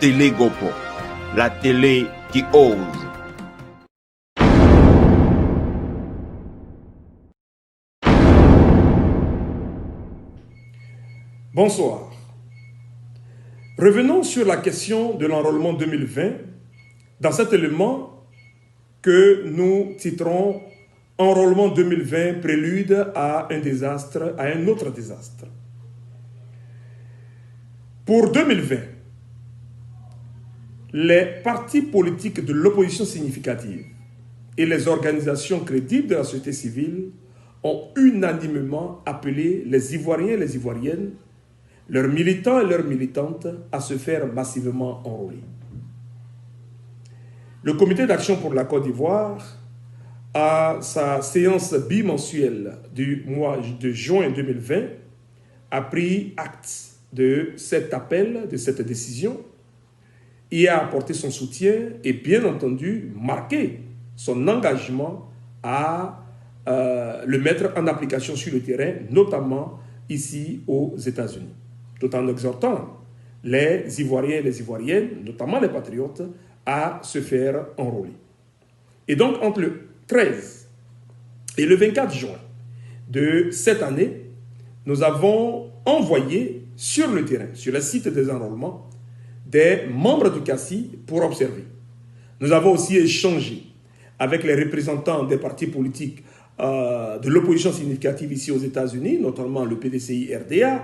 télé Gopo, la télé qui ose. Bonsoir. Revenons sur la question de l'enrôlement 2020 dans cet élément que nous titrons Enrôlement 2020, prélude à un désastre, à un autre désastre. Pour 2020, les partis politiques de l'opposition significative et les organisations crédibles de la société civile ont unanimement appelé les Ivoiriens et les Ivoiriennes, leurs militants et leurs militantes, à se faire massivement enrôler. Le Comité d'action pour la Côte d'Ivoire, à sa séance bimensuelle du mois de juin 2020, a pris acte de cet appel, de cette décision, et a apporté son soutien et bien entendu marqué son engagement à le mettre en application sur le terrain, notamment ici aux États-Unis, tout en exhortant les Ivoiriens et les Ivoiriennes, notamment les patriotes, à se faire enrôler. Et donc, entre le 13 et le 24 juin de cette année, nous avons envoyé sur le terrain, sur le site des enrôlements, des membres du CACI pour observer. Nous avons aussi échangé avec les représentants des partis politiques de l'opposition significative ici aux États-Unis, notamment le PDCI-RDA.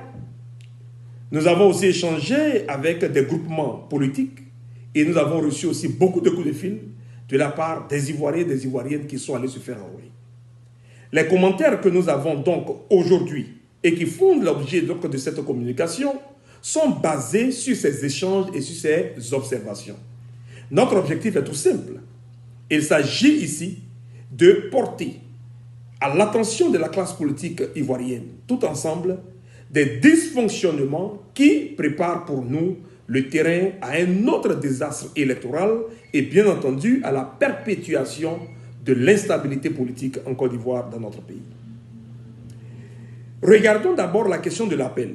Nous avons aussi échangé avec des groupements politiques et nous avons reçu aussi beaucoup de coups de fil de la part des Ivoiriens et des Ivoiriennes qui sont allés se faire enrôler. Les commentaires que nous avons donc aujourd'hui et qui font l'objet de cette communication sont basés sur ces échanges et sur ces observations. Notre objectif est tout simple. Il s'agit ici de porter à l'attention de la classe politique ivoirienne, tout ensemble, des dysfonctionnements qui préparent pour nous le terrain à un autre désastre électoral et bien entendu à la perpétuation de l'instabilité politique en Côte d'Ivoire dans notre pays. Regardons d'abord la question de l'appel.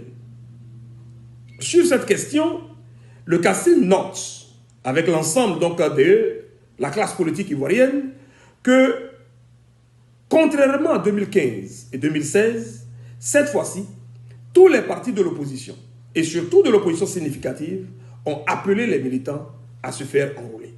Sur cette question, le CACI note, avec l'ensemble de la classe politique ivoirienne, que contrairement à 2015 et 2016, cette fois-ci, tous les partis de l'opposition, et surtout de l'opposition significative, ont appelé les militants à se faire enrôler.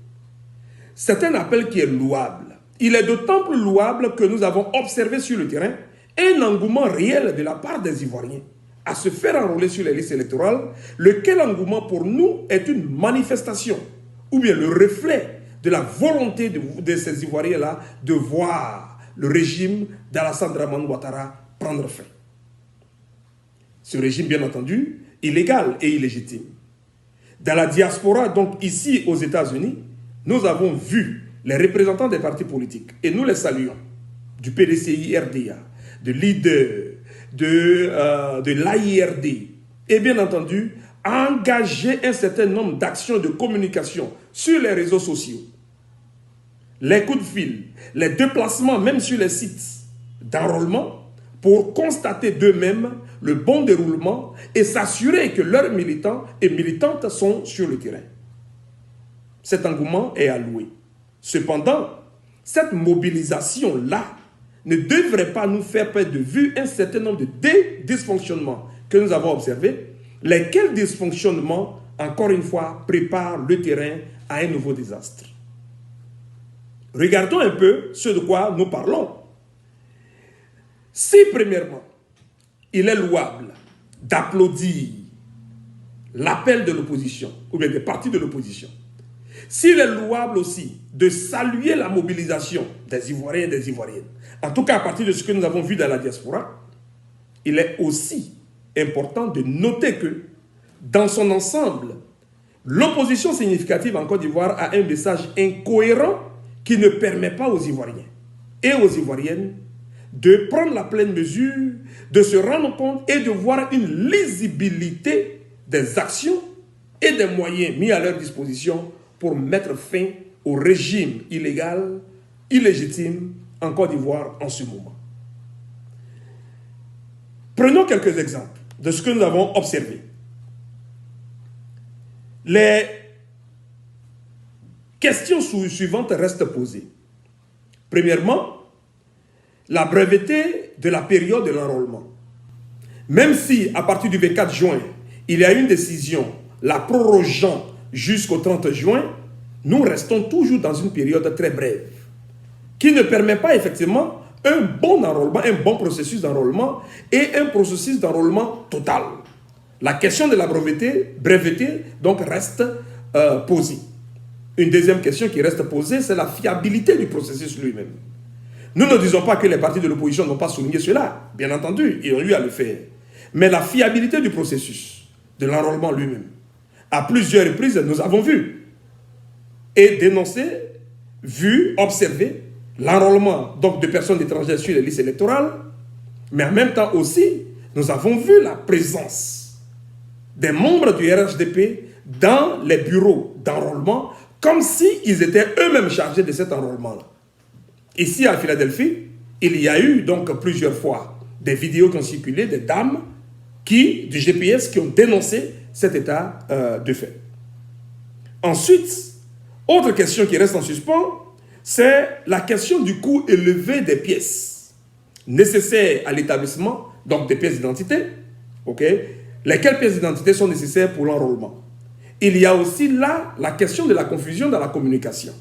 C'est un appel qui est louable. Il est d'autant plus louable que nous avons observé sur le terrain un engouement réel de la part des Ivoiriens à se faire enrôler sur les listes électorales, lequel engouement pour nous est une manifestation, ou bien le reflet de la volonté de ces Ivoiriens-là de voir le régime d'Alassane Dramane Ouattara prendre fin. Ce régime, bien entendu, illégal et illégitime. Dans la diaspora, donc ici aux États-Unis, nous avons vu les représentants des partis politiques, et nous les saluons, du PDCI-RDA, de l'IDE, de l'AIRD, et bien entendu, engager un certain nombre d'actions de communication sur les réseaux sociaux, les coups de fil, les déplacements même sur les sites d'enrôlement pour constater d'eux-mêmes le bon déroulement et s'assurer que leurs militants et militantes sont sur le terrain. Cet engouement est alloué. Cependant, cette mobilisation-là ne devrait pas nous faire perdre de vue un certain nombre de dysfonctionnements que nous avons observés, lesquels dysfonctionnements, encore une fois, préparent le terrain à un nouveau désastre. Regardons un peu ce de quoi nous parlons. Si, premièrement, il est louable d'applaudir l'appel de l'opposition, ou bien des partis de l'opposition, s'il est louable aussi de saluer la mobilisation des Ivoiriens et des Ivoiriennes, en tout cas à partir de ce que nous avons vu dans la diaspora, il est aussi important de noter que, dans son ensemble, l'opposition significative en Côte d'Ivoire a un message incohérent qui ne permet pas aux Ivoiriens et aux Ivoiriennes de prendre la pleine mesure, de se rendre compte et de voir une lisibilité des actions et des moyens mis à leur disposition pour mettre fin au régime illégal, illégitime en Côte d'Ivoire en ce moment. Prenons quelques exemples de ce que nous avons observé. Les questions suivantes restent posées. Premièrement, la breveté de la période de l'enrôlement. Même si, à partir du 24 juin, il y a une décision la prorogeant jusqu'au 30 juin, nous restons toujours dans une période très brève, qui ne permet pas effectivement un bon enrôlement, un bon processus d'enrôlement et un processus d'enrôlement total. La question de la breveté donc reste posée. Une deuxième question qui reste posée, c'est la fiabilité du processus lui-même. Nous ne disons pas que les partis de l'opposition n'ont pas souligné cela. Bien entendu, ils ont eu à le faire. Mais la fiabilité du processus, de l'enrôlement lui-même, à plusieurs reprises, nous avons vu et dénoncé, vu, observé l'enrôlement donc de personnes étrangères sur les listes électorales, mais en même temps aussi, nous avons vu la présence des membres du RHDP dans les bureaux d'enrôlement, comme s'ils étaient eux-mêmes chargés de cet enrôlement-là. Ici, à Philadelphie, il y a eu donc plusieurs fois des vidéos qui ont circulé, des dames du GPS qui ont dénoncé cet état de fait. Ensuite, autre question qui reste en suspens, c'est la question du coût élevé des pièces nécessaires à l'établissement, donc des pièces d'identité, lesquelles pièces d'identité sont nécessaires pour l'enrôlement. Il y a aussi là la question de la confusion dans la communication.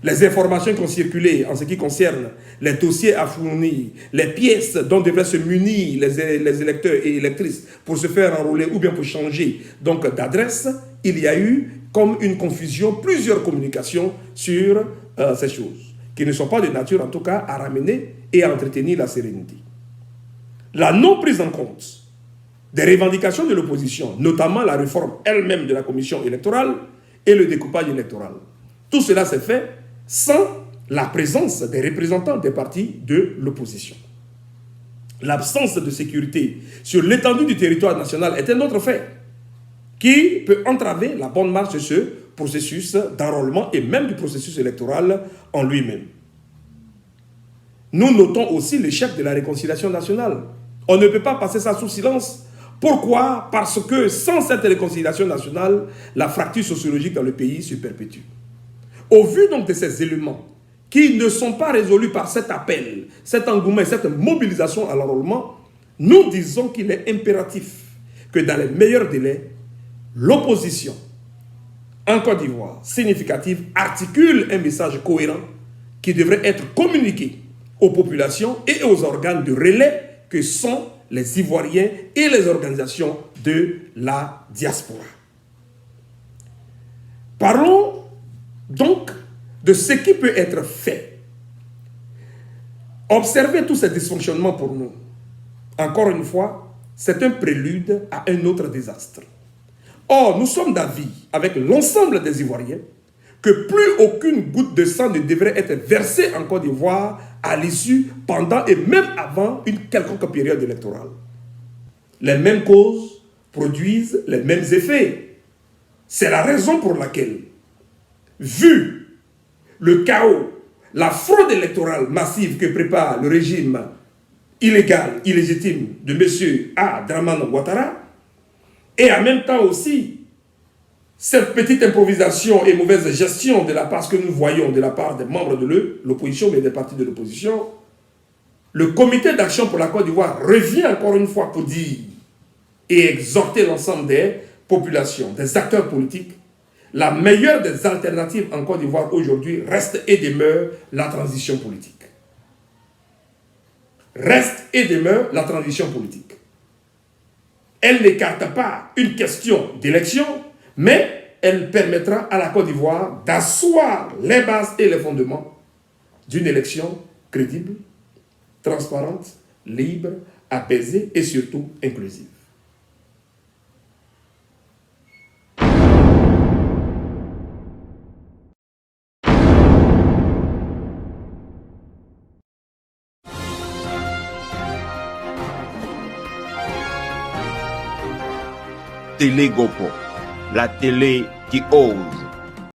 Les informations qui ont circulé en ce qui concerne les dossiers à fournir, les pièces dont devraient se munir les électeurs et électrices pour se faire enrôler ou bien pour changer d'adresse, il y a eu comme une confusion, plusieurs communications sur ces choses, qui ne sont pas de nature en tout cas à ramener et à entretenir la sérénité. La non prise en compte des revendications de l'opposition, notamment la réforme elle-même de la commission électorale et le découpage électoral. Tout cela s'est fait sans la présence des représentants des partis de l'opposition. L'absence de sécurité sur l'étendue du territoire national est un autre fait qui peut entraver la bonne marche de ce processus d'enrôlement et même du processus électoral en lui-même. Nous notons aussi l'échec de la réconciliation nationale. On ne peut pas passer ça sous silence. Pourquoi? Parce que sans cette réconciliation nationale, la fracture sociologique dans le pays se perpétue. Au vu donc de ces éléments qui ne sont pas résolus par cet appel, cet engouement, cette mobilisation à l'enrôlement, nous disons qu'il est impératif que dans les meilleurs délais, l'opposition en Côte d'Ivoire significative articule un message cohérent qui devrait être communiqué aux populations et aux organes de relais que sont les Ivoiriens et les organisations de la diaspora. Parlons donc de ce qui peut être fait. Observer tous ces dysfonctionnements pour nous, encore une fois, c'est un prélude à un autre désastre. Or, nous sommes d'avis avec l'ensemble des Ivoiriens que plus aucune goutte de sang ne devrait être versée en Côte d'Ivoire à l'issue, pendant et même avant une quelconque période électorale. Les mêmes causes produisent les mêmes effets. C'est la raison pour laquelle, vu le chaos, la fraude électorale massive que prépare le régime illégal, illégitime de M. Dramane Ouattara, et en même temps aussi cette petite improvisation et mauvaise gestion de la part que nous voyons de la part des membres de l'opposition, mais des partis de l'opposition, le comité d'action pour la Côte d'Ivoire revient encore une fois pour dire et exhorter l'ensemble des populations, des acteurs politiques. La meilleure des alternatives en Côte d'Ivoire aujourd'hui reste et demeure la transition politique. Reste et demeure la transition politique. Elle n'écarte pas une question d'élection, mais elle permettra à la Côte d'Ivoire d'asseoir les bases et les fondements d'une élection crédible, transparente, libre, apaisée et surtout inclusive. Télé Gopo, la télé qui ose.